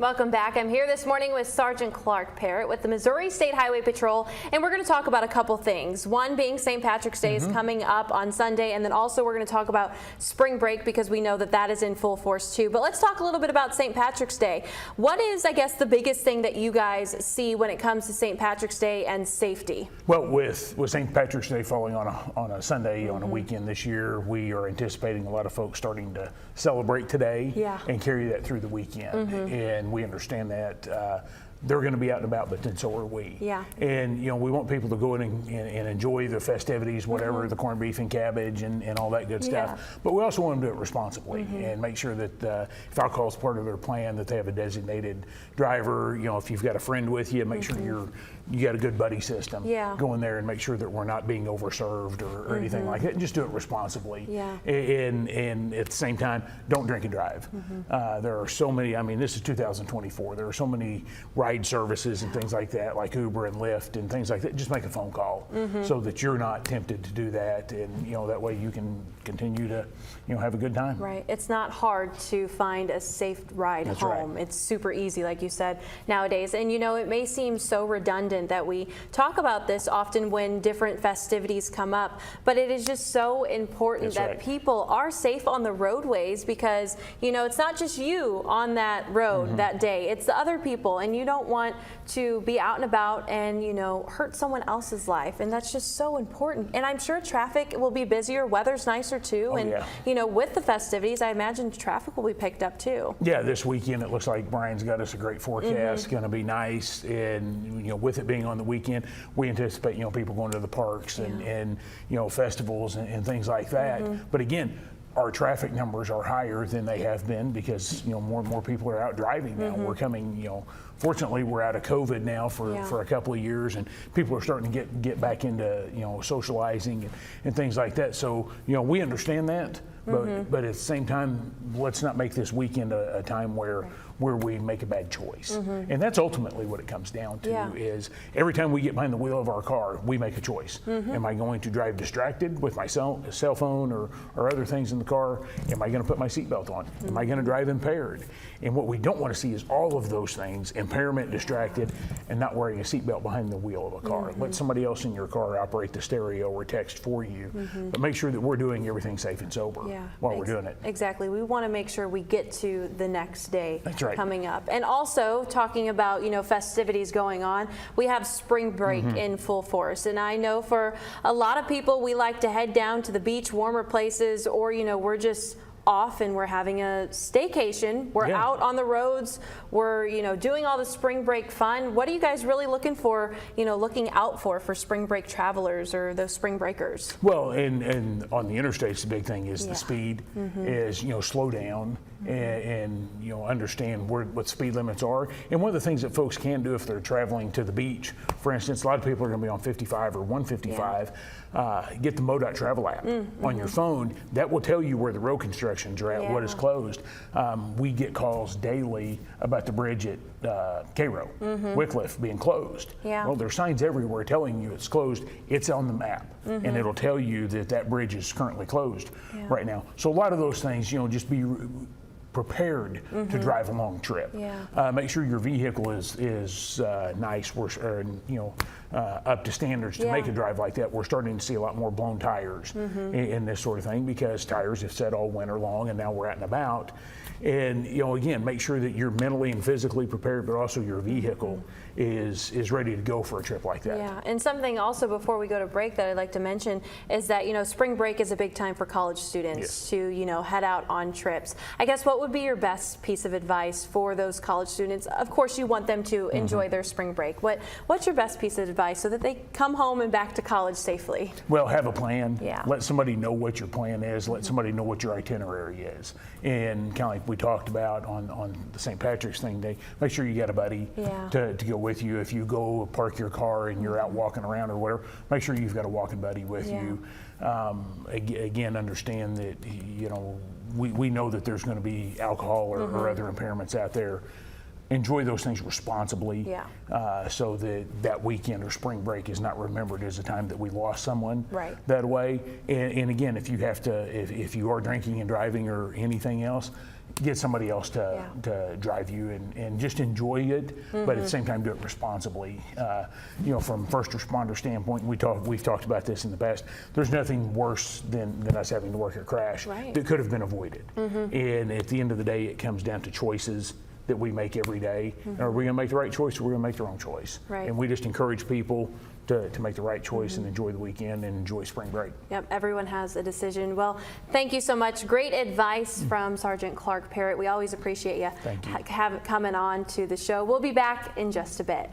Welcome back. I'm here this morning with Sergeant Clark Parrott with the Missouri State Highway Patrol, and we're going to talk about a couple things. One being St. Patrick's Day is coming up on Sunday, and then also we're going to talk about spring break because we know that that is in full force too. But let's talk a little bit about St. Patrick's Day. What is, I guess, the biggest thing that you guys see when it comes to St. Patrick's Day and safety? Well, with St. Patrick's Day falling on a Sunday, on a weekend this year, we are anticipating a lot of folks starting to celebrate today and carry that through the weekend. And we understand that they're going to be out and about, but then so are we. And we want people to go in and enjoy the festivities, whatever, the corned beef and cabbage and all that good stuff. But we also want them to do it responsibly and make sure that if alcohol is part of their plan, that they have a designated driver. If you've got a friend with you, make sure you got a good buddy system. Go in there and make sure that we're not being overserved or anything like that, and just do it responsibly. And at the same time, don't drink and drive. There are so many, I mean, this is 2024. There are so many ride services and things like that, like Uber and Lyft and things like that. Just make a phone call so that you're not tempted to do that, and that way you can continue to have a good time. Right. It's not hard to find a safe ride home. It's super easy, like you said, nowadays. And it may seem so redundant that we talk about this often when different festivities come up, but it is just so important that people are safe on the roadways, because it's not just you on that road that day, it's the other people, and you don't want to be out and about and hurt someone else's life, and that's just so important. And I'm sure traffic will be busier, weather's nicer too, with the festivities I imagine traffic will be picked up too. Yeah, this weekend it looks like Brian's got us a great forecast. Going to be nice, and with it being on the weekend, we anticipate people going to the parks and festivals and things like that. But again, our traffic numbers are higher than they have been because more and more people are out driving now. We're coming, fortunately we're out of COVID now for a couple of years, and people are starting to get back into socializing and things like that. So we understand that, but at the same time, let's not make this weekend a time where we make a bad choice. And that's ultimately what it comes down to, is every time we get behind the wheel of our car, we make a choice. Am I going to drive distracted with my cell phone or other things in the car? Am I going to put my seatbelt on? Am I going to drive impaired? And what we don't want to see is all of those things: impairment, distracted, and not wearing a seatbelt behind the wheel of a car. Let somebody else in your car operate the stereo or text for you, but make sure that we're doing everything safe and sober while we're doing it. Exactly. We want to make sure we get to the next day. That's right. Coming up. And also talking about festivities going on, we have spring break in full force, and I know for a lot of people we like to head down to the beach, warmer places, or we're just off and we're having a staycation. We're out on the roads, we're doing all the spring break fun. What are you guys really looking for, looking out for spring break travelers or those spring breakers? Well, and on the interstates, the big thing is the speed, is slow down and understand what speed limits are. And one of the things that folks can do if they're traveling to the beach, for instance, a lot of people are going to be on 55 or 155. Get the MoDOT travel app on your phone. That will tell you where the road constructions are at, what is closed. We get calls daily about the bridge at Cairo, Wycliffe being closed. Well, there's signs everywhere telling you it's closed. It's on the map, and it'll tell you that bridge is currently closed right now. So a lot of those things, just be prepared to drive a long trip. Make sure your vehicle is nice, up to standards to make a drive like that. We're starting to see a lot more blown tires in this sort of thing, because tires have set all winter long, and now we're out and about. And again, make sure that you're mentally and physically prepared, but also your vehicle is ready to go for a trip like that. Yeah, and something also before we go to break that I'd like to mention is that spring break is a big time for college students to head out on trips. I guess what would be your best piece of advice for those college students? Of course, you want them to enjoy their spring break. What's your best piece of advice so that they come home and back to college safely? Well, have a plan. Let somebody know what your plan is. Let somebody know what your itinerary is. And kind of like we talked about on the St. Patrick's thing day, make sure you got a buddy to go with you. If you go park your car and you're out walking around or whatever, make sure you've got a walking buddy with you. Again, understand that we know that there's going to be alcohol or other impairments out there. Enjoy those things responsibly, so that weekend or spring break is not remembered as a time that we lost someone that way. And again, if you have to, if you are drinking and driving or anything else, get somebody else to drive you and just enjoy it, but at the same time do it responsibly. You know, from first responder standpoint, we've talked about this in the past. There's nothing worse than us having to work a crash that could have been avoided. And at the end of the day, it comes down to choices that we make every day. Are we going to make the right choice, or are we going to make the wrong choice? And we just encourage people to make the right choice and enjoy the weekend and enjoy spring break. Yep, everyone has a decision. Well, thank you so much. Great advice from Sergeant Clark Parrott. We always appreciate you, coming on to the show. We'll be back in just a bit.